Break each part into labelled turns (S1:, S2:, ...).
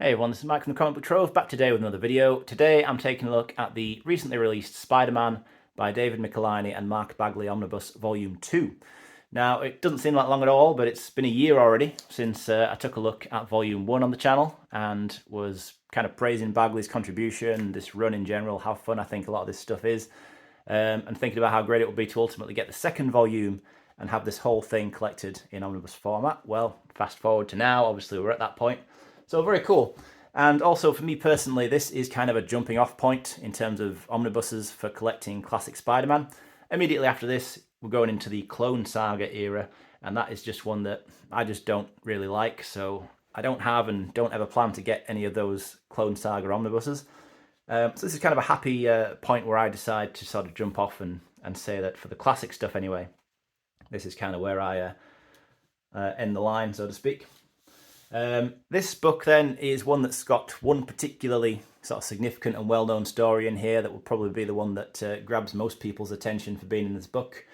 S1: Hey everyone, this is Mike from the Comic Book Trove, back today with another video. Today I'm taking a look at the recently released Spider-Man by David Michelinie and Mark Bagley Omnibus Volume 2. Now, it doesn't seem like long at all, but it's been a year already since I took a look at Volume 1 on the channel and was kind of praising Bagley's contribution, this run in general, how fun I think a lot of this stuff is, and thinking about how great it would be to ultimately get the second volume and have this whole thing collected in omnibus format. Well, fast forward to now, obviously we're at that point. So very cool. And also for me personally, this is kind of a jumping off point in terms of omnibuses for collecting classic Spider-Man. Immediately after this, we're going into the Clone Saga era, and that is just one that I just don't really like. So I don't have and don't ever plan to get any of those Clone Saga omnibuses. So this is kind of a happy point where I decide to sort of jump off and say that for the classic stuff anyway, this is kind of where I end the line, so to speak. This book then is one that's got one particularly sort of significant and well-known story in here that will probably be the one that grabs most people's attention for being in this book.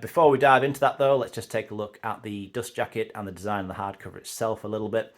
S1: Before we dive into that though, let's just take a look at the dust jacket and the design of the hardcover itself a little bit.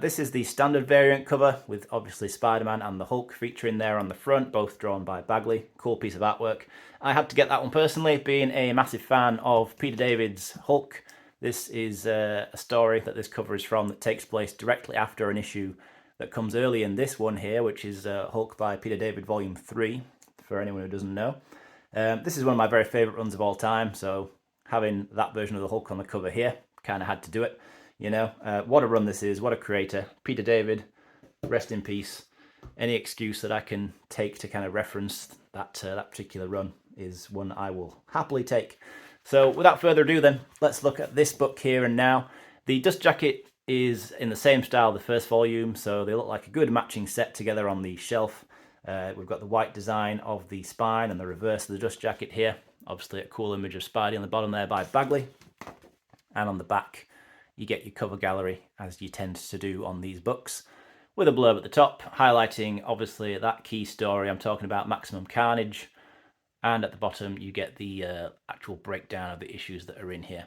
S1: This is the standard variant cover with obviously Spider-Man and the Hulk featuring there on the front, both drawn by Bagley. Cool piece of artwork. I had to get that one personally, being a massive fan of Peter David's Hulk. This is a story that this cover is from that takes place directly after an issue that comes early in this one here, which is Hulk by Peter David Volume 3, for anyone who doesn't know. This is one of my very favourite runs of all time, so having that version of the Hulk on the cover here, kind of had to do it. You know, what a run this is, what a creator. Peter David, rest in peace. Any excuse that I can take to kind of reference that particular run is one I will happily take. So without further ado then, let's look at this book here and now. The dust jacket is in the same style of the first volume, so they look like a good matching set together on the shelf. We've got the white design of the spine and the reverse of the dust jacket here. Obviously a cool image of Spidey on the bottom there by Bagley. And on the back, you get your cover gallery, as you tend to do on these books, with a blurb at the top, highlighting obviously that key story I'm talking about, Maximum Carnage. And at the bottom, you get the actual breakdown of the issues that are in here.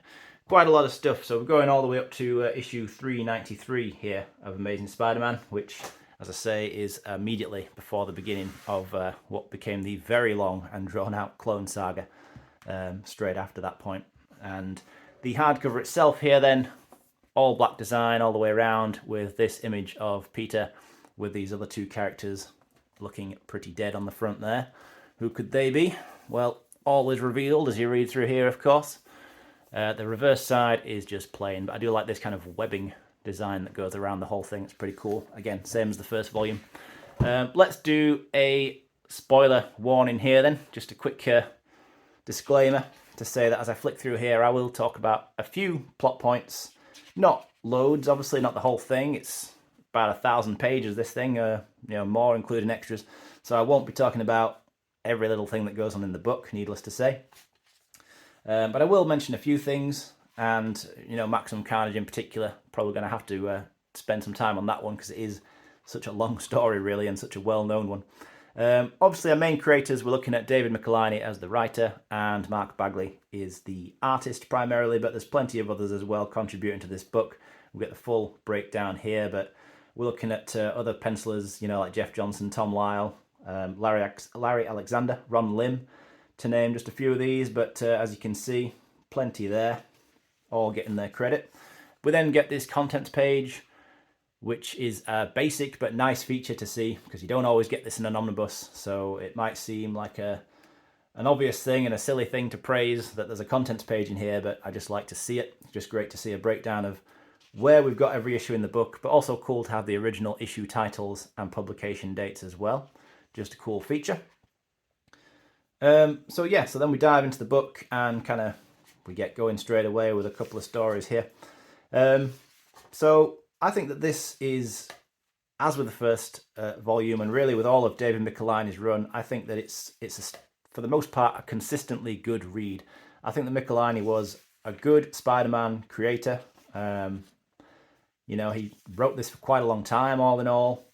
S1: Quite a lot of stuff. So we're going all the way up to issue 393 here of Amazing Spider-Man, which, as I say, is immediately before the beginning of what became the very long and drawn-out Clone Saga, straight after that point. And the hardcover itself here then, all black design all the way around, with this image of Peter with these other two characters looking pretty dead on the front there. Who could they be? Well, all is revealed as you read through here, of course. The reverse side is just plain, but I do like this kind of webbing design that goes around the whole thing. It's pretty cool. Again, same as the first volume. Let's do a spoiler warning here then. Just a quick disclaimer to say that as I flick through here, I will talk about a few plot points. Not loads, obviously, not the whole thing. It's about 1,000 pages, this thing, more including extras. So I won't be talking about every little thing that goes on in the book, needless to say. But I will mention a few things, and Maximum Carnage in particular, probably going to have to spend some time on that one because it is such a long story really and such a well-known one. Obviously our main creators, we're looking at David Michelinie as the writer and Mark Bagley is the artist primarily, but there's plenty of others as well contributing to this book. We'll get the full breakdown here, but we're looking at other pencilers, like Jeff Johnson, Tom Lyle, Larry Alexander, Ron Lim, to name just a few of these, but as you can see, plenty there, all getting their credit. We then get this contents page, which is a basic but nice feature to see, because you don't always get this in an omnibus, so it might seem like an obvious thing and a silly thing to praise that there's a contents page in here, but I just like to see it. It's just great to see a breakdown of where we've got every issue in the book, but also cool to have the original issue titles and publication dates as well. Just a cool feature. So then we dive into the book and we get going straight away with a couple of stories here. So I think that this is, as with the first volume and really with all of David Michelinie's run, I think that it's for the most part a consistently good read. I think that Michelinie was a good Spider-Man creator. He wrote this for quite a long time, all in all.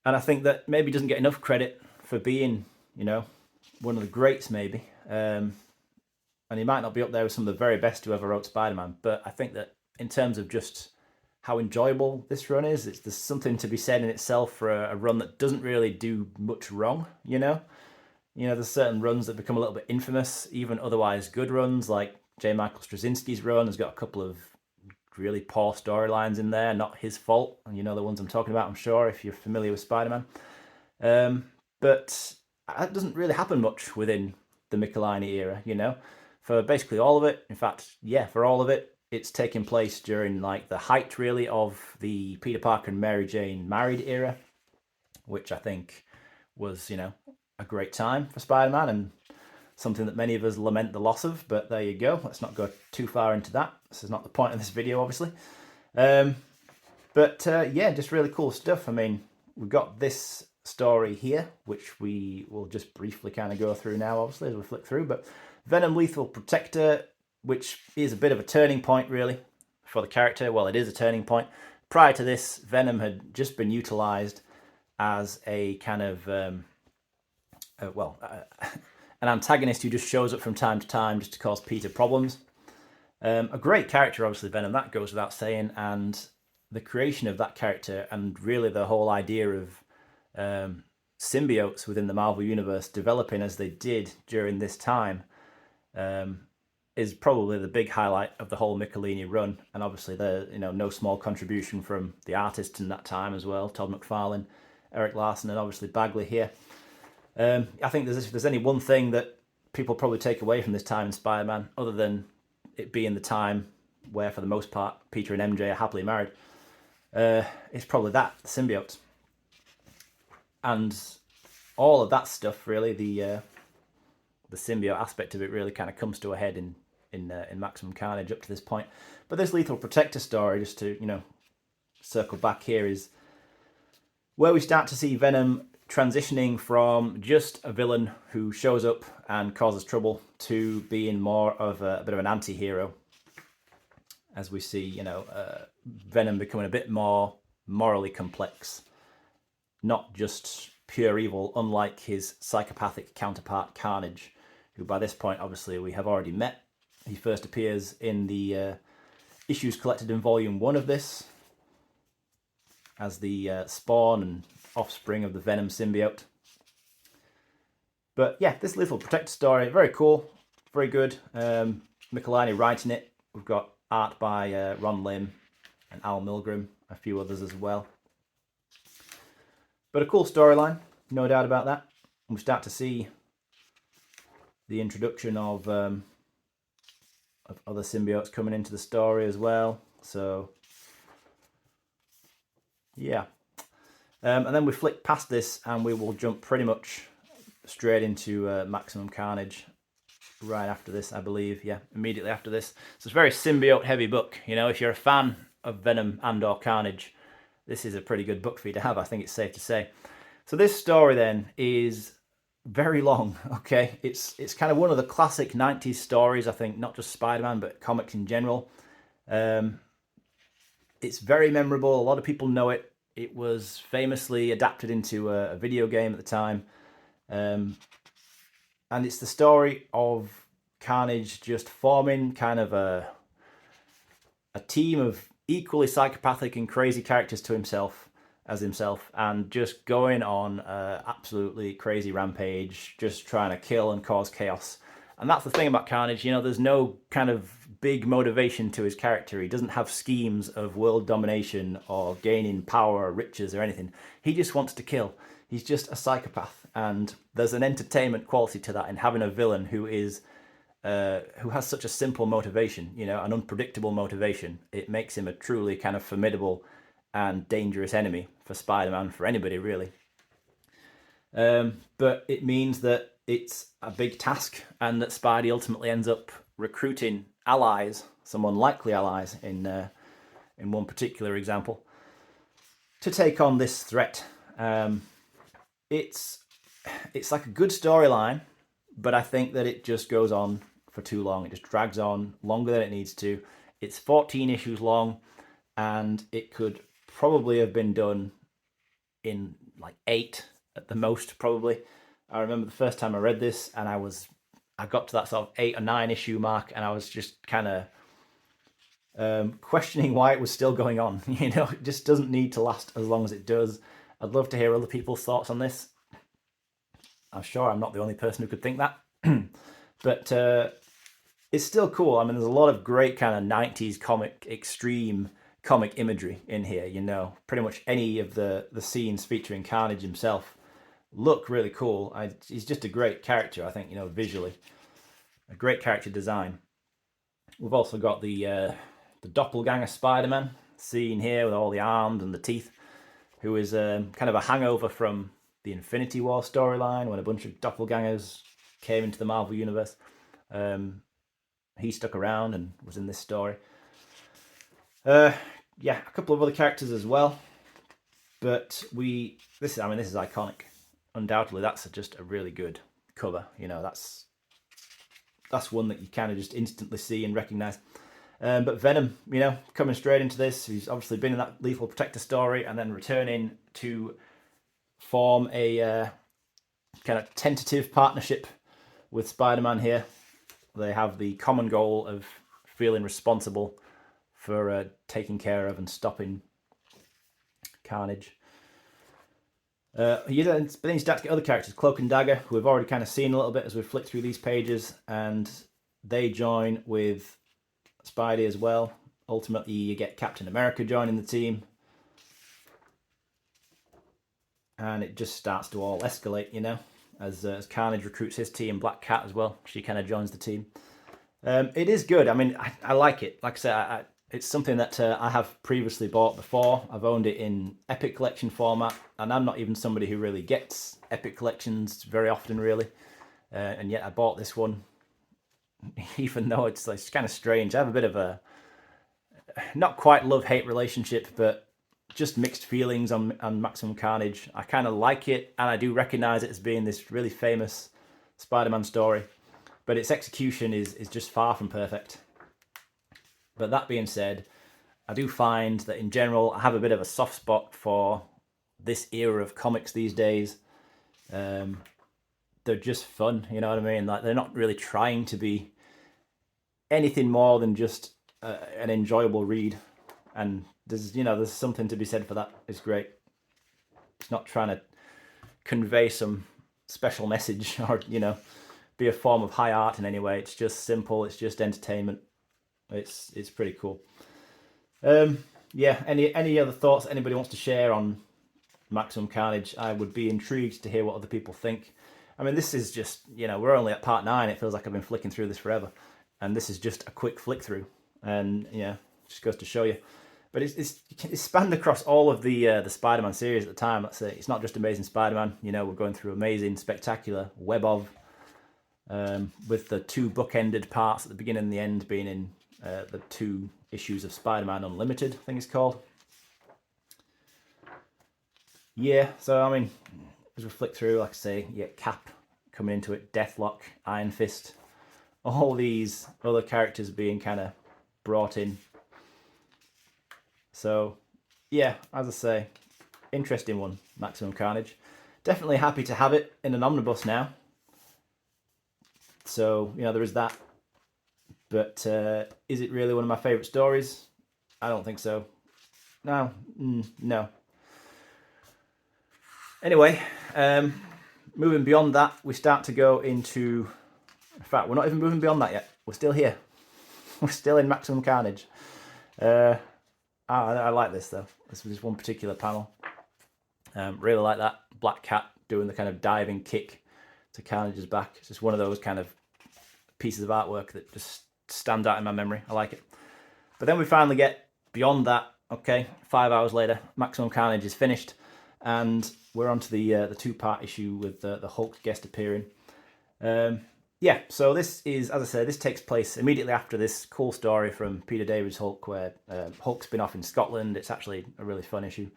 S1: And I think that maybe doesn't get enough credit for being, one of the greats maybe. And he might not be up there with some of the very best who ever wrote Spider-Man. But I think that in terms of just how enjoyable this run is. There's something to be said in itself for a run that doesn't really do much wrong, you know? There's certain runs that become a little bit infamous, even otherwise good runs, like J. Michael Straczynski's run has got a couple of really poor storylines in there, not his fault. And you know the ones I'm talking about, I'm sure, if you're familiar with Spider-Man. But that doesn't really happen much within the Michelinie era, for basically all of it. In fact, yeah, for all of it, it's taking place during like the height really of the Peter Parker and Mary Jane married era, which I think was, a great time for Spider-Man and something that many of us lament the loss of, but there you go. Let's not go too far into that. This is not the point of this video, obviously. Yeah, just really cool stuff. I mean, we've got this story here, which we will just briefly kind of go through now, obviously, as we flick through. But Venom Lethal Protector, which is a bit of a turning point, really, for the character. Well, it is a turning point. Prior to this, Venom had just been utilized as a kind of, an antagonist who just shows up from time to time just to cause Peter problems. A great character, obviously, Venom, that goes without saying, and the creation of that character and really the whole idea of symbiotes within the Marvel Universe developing as they did during this time is probably the big highlight of the whole Michelinie run, and obviously no small contribution from the artists in that time as well, Todd McFarlane, Eric Larson, and obviously Bagley here. I think if there's any one thing that people probably take away from this time in Spider-Man, other than it being the time where, for the most part, Peter and MJ are happily married, it's probably that, the symbiotes. And all of that stuff, really, the symbiote aspect of it really kind of comes to a head in Maximum Carnage up to this point. But this Lethal Protector story, just to, circle back here, is where we start to see Venom transitioning from just a villain who shows up and causes trouble to being more of a bit of an anti-hero, as we see, Venom becoming a bit more morally complex, not just pure evil, unlike his psychopathic counterpart Carnage, who by this point, obviously, we have already met. He first appears in the issues collected in Volume 1 of this as the spawn and offspring of the Venom symbiote. But yeah, this Lethal Protector story, very cool, very good. Michelinie writing it. We've got art by Ron Lim and Al Milgrom, a few others as well. But a cool storyline, no doubt about that. And we start to see the introduction of other symbiotes coming into the story as well. So yeah. And then we flick past this and we will jump pretty much straight into Maximum Carnage right after this, I believe. Yeah, immediately after this. So it's a very symbiote heavy book. If you're a fan of Venom and or Carnage, this is a pretty good book for you to have, I think it's safe to say. So this story then is very long, okay? It's kind of one of the classic 90s stories, I think, not just Spider-Man, but comics in general. It's very memorable. A lot of people know it. It was famously adapted into a video game at the time. And it's the story of Carnage just forming kind of a team of equally psychopathic and crazy characters to himself, and just going on an absolutely crazy rampage, just trying to kill and cause chaos. And that's the thing about Carnage, there's no kind of big motivation to his character. He doesn't have schemes of world domination or gaining power or riches or anything. He just wants to kill. He's just a psychopath. And there's an entertainment quality to that in having a villain who has such a simple motivation, an unpredictable motivation. It makes him a truly kind of formidable and dangerous enemy for Spider-Man, for anybody really. But it means that it's a big task, and that Spidey ultimately ends up recruiting allies, some unlikely allies in one particular example, to take on this threat. It's like a good storyline, but I think that it just goes on for too long. It just drags on longer than it needs to. It's 14 issues long, and it could probably have been done in like 8 at the most, probably. I remember the first time I read this, and I got to that sort of 8 or 9 issue mark, and I was just kind of questioning why it was still going on. You know, it just doesn't need to last as long as it does. I'd love to hear other people's thoughts on this. I'm sure I'm not the only person who could think that. But it's still cool. I mean, there's a lot of great kind of 90s comic, extreme comic imagery in here, you know. Pretty much any of the scenes featuring Carnage himself look really cool. He's just a great character, I think, you know, visually. A great character design. We've also got the doppelganger Spider-Man scene here with all the arms and the teeth, who is kind of a hangover from the Infinity War storyline when a bunch of doppelgangers came into the Marvel Universe. He stuck around and was in this story. Yeah, a couple of other characters as well. But this is iconic. Undoubtedly, that's just a really good cover. You know, that's one that you kind of just instantly see and recognize. But Venom, you know, coming straight into this, he's obviously been in that Lethal Protector story and then returning to form a kind of tentative partnership with Spider-Man here. They have the common goal of feeling responsible for taking care of and stopping Carnage. Then you start to get other characters, Cloak and Dagger, who we've already kind of seen a little bit as we flick through these pages, and they join with Spidey as well. Ultimately, you get Captain America joining the team, and it just starts to all escalate, you know, as Carnage recruits his team. Black Cat as well, she kind of joins the team. It is good. I mean, I like it. Like I said, it's something that I have previously bought before. I've owned it in Epic Collection format, and I'm not even somebody who really gets Epic Collections very often, really. And yet I bought this one, even though it's kind of strange. I have a bit of a, not quite love-hate relationship, but just mixed feelings on Maximum Carnage. I kind of like it, and I do recognize it as being this really famous Spider-Man story, but its execution is just far from perfect. But that being said, I do find that in general, I have a bit of a soft spot for this era of comics these days. They're just fun, you know what I mean? Like, they're not really trying to be anything more than just an enjoyable read. And there's something to be said for that. It's great. It's not trying to convey some special message or, you know, be a form of high art in any way. It's just simple. It's just entertainment. It's pretty cool. Yeah, any other thoughts anybody wants to share on Maximum Carnage? I would be intrigued to hear what other people think. I mean, this is just, you know, we're only at part 9. It feels like I've been flicking through this forever, and this is just a quick flick through, and yeah, just goes to show you. But it's spanned across all of the Spider-Man series at the time. Let's say it's not just Amazing Spider-Man. You know, we're going through Amazing, Spectacular, Web of, with the 2 bookended parts at the beginning and the end being in the 2 issues of Spider-Man Unlimited, I think it's called. Yeah, so I mean, as we flick through, like I say, you get Cap coming into it, Deathlock, Iron Fist, all these other characters being kind of brought in. So, yeah, as I say, interesting one, Maximum Carnage. Definitely happy to have it in an omnibus now. So, you know, there is that. But is it really one of my favourite stories? I don't think so. No. Anyway, moving beyond that, we start to go into... In fact, we're not even moving beyond that yet. We're still here. We're still in Maximum Carnage. I like this, though. This was one particular panel. Really like that. Black Cat doing the kind of diving kick to Carnage's back. It's just one of those kind of pieces of artwork that just stand out in my memory. I like it. But then we finally get beyond that. Okay, 5 hours later, Maximum Carnage is finished, and we're on to the 2-part issue with the Hulk guest appearing. Yeah, so this is, as I said, this takes place immediately after this cool story from Peter David's Hulk, where Hulk's been off in Scotland. It's actually a really fun issue.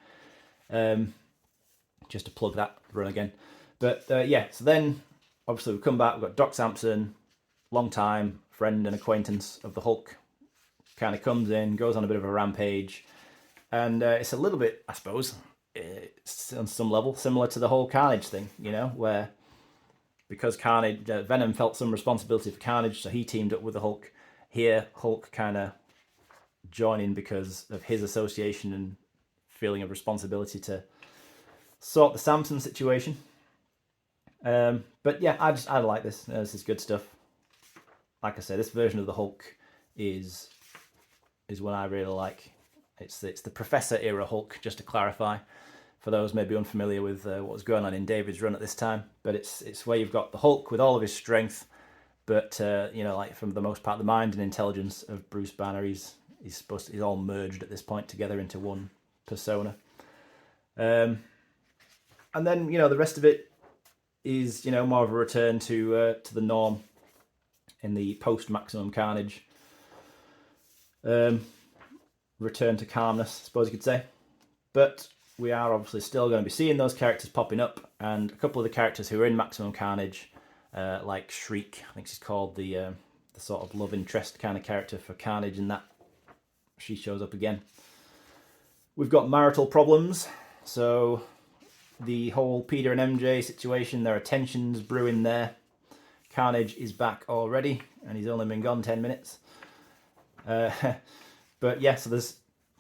S1: Just to plug that run again. But yeah, so then obviously we come back. We've got Doc Samson, long time friend and acquaintance of the Hulk, kind of comes in, goes on a bit of a rampage, and it's a little bit, I suppose, it's on some level similar to the whole Carnage thing, you know, where because Carnage, Venom felt some responsibility for Carnage, so he teamed up with the Hulk. Here, Hulk kind of joining because of his association and feeling of responsibility to sort the Samson situation. But yeah, I like this. This is good stuff. Like I say, this version of the Hulk is one I really like. It's the Professor era Hulk, just to clarify, for those maybe unfamiliar with what was going on in David's run at this time. But it's where you've got the Hulk with all of his strength, but you know, like from the most part, the mind and intelligence of Bruce Banner, he's all merged at this point together into one persona. And then, you know, the rest of it is, you know, more of a return to the norm in the post Maximum Carnage. Return to calmness, I suppose you could say. But we are obviously still going to be seeing those characters popping up, and a couple of the characters who are in Maximum Carnage, like Shriek, I think she's called, the sort of love interest kind of character for Carnage, and that she shows up again. We've got marital problems, so the whole Peter and MJ situation, there are tensions brewing there. Carnage is back already, and he's only been gone 10 minutes. But yeah, so there's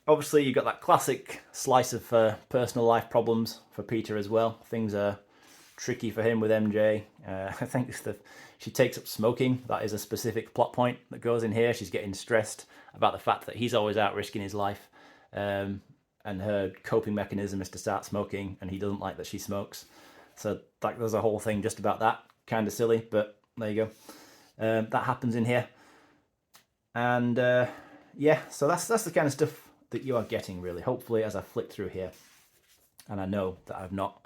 S1: obviously you've got that classic slice of personal life problems for Peter as well. Things are tricky for him with MJ. I think she takes up smoking. That is a specific plot point that goes in here. She's getting stressed about the fact that he's always out risking his life. And her coping mechanism is to start smoking, and he doesn't like that she smokes. So like, there's a whole thing just about that. Kind of silly, but there you go. That happens in here. And yeah, so that's the kind of stuff that you are getting, really, hopefully, as I flick through here. And I know that I've not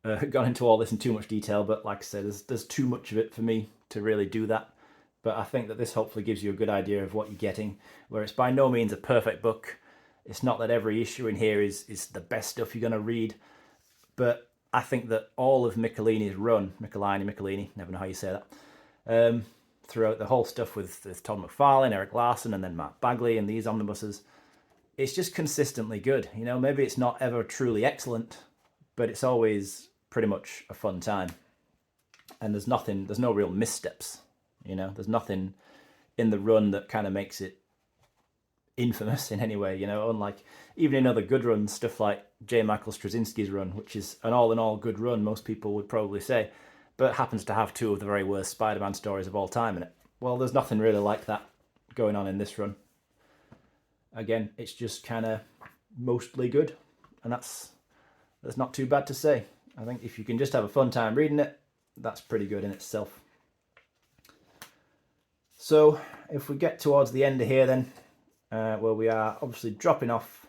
S1: gone into all this in too much detail, but like I said, there's too much of it for me to really do that. But I think that this hopefully gives you a good idea of what you're getting, where it's by no means a perfect book. It's not that every issue in here is the best stuff you're going to read, but I think that all of Michelinie's run, Michelinie, never know how you say that, throughout the whole stuff with Todd McFarlane, Eric Larson, and then Matt Bagley and these omnibuses, it's just consistently good. You know, maybe it's not ever truly excellent, but it's always pretty much a fun time. And there's no real missteps. You know, there's nothing in the run that kind of makes it infamous in any way, you know, unlike even in other good runs, stuff like J. Michael Straczynski's run, which is an all-in-all good run, most people would probably say, but happens to have two of the very worst Spider-Man stories of all time in it. Well, there's nothing really like that going on in this run. Again, it's just kind of mostly good, and that's not too bad to say. I think if you can just have a fun time reading it, that's pretty good in itself. So if we get towards the end of here then, where we are obviously dropping off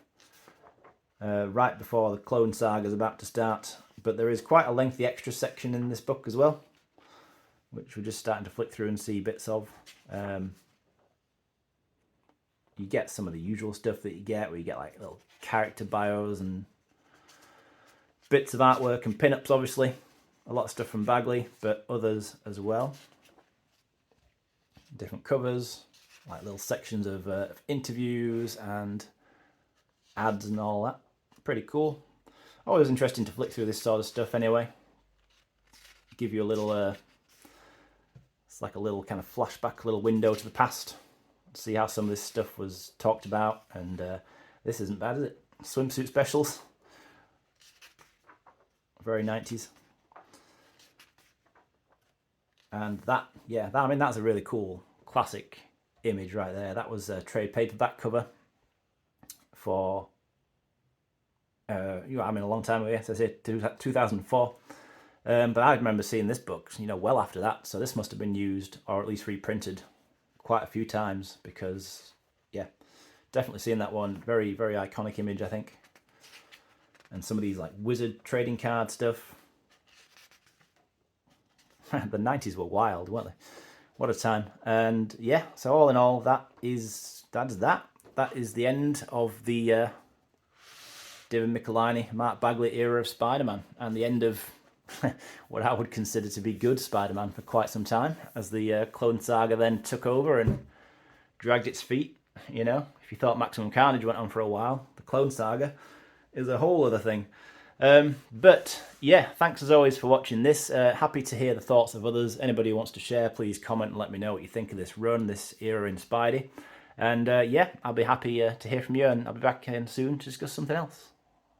S1: right before the Clone Saga is about to start, but there is quite a lengthy extra section in this book as well, which we're just starting to flick through and see bits of. You get some of the usual stuff that you get, where you get like little character bios and bits of artwork and pin-ups, obviously. A lot of stuff from Bagley, but others as well. Different covers, like little sections of interviews and ads and all that. Pretty cool. Always interesting to flick through this sort of stuff anyway. Give you a little, it's like a little kind of flashback, little window to the past. See how some of this stuff was talked about, and this isn't bad, is it? Swimsuit specials. Very 90s. And that, yeah, I mean, that's a really cool classic image right there. That was a trade paperback cover for, I mean, a long time ago, yes, I say 2004. But I remember seeing this book, you know, well after that. So this must have been used, or at least reprinted, quite a few times, because, yeah, definitely seeing that one. Very, very iconic image, I think. And some of these, like, wizard trading card stuff. The 90s were wild, weren't they? What a time. And yeah, so all in all, that is the end of the David Michelinie, Mark Bagley era of Spider-Man, and the end of what I would consider to be good Spider-Man for quite some time, as the Clone Saga then took over and dragged its feet. You know, if you thought Maximum Carnage went on for a while, the Clone Saga is a whole other thing. But yeah, thanks as always for watching this. Happy to hear the thoughts of others. Anybody who wants to share, please comment and let me know what you think of this run, this era in Spidey. And yeah, I'll be happy to hear from you, and I'll be back soon to discuss something else.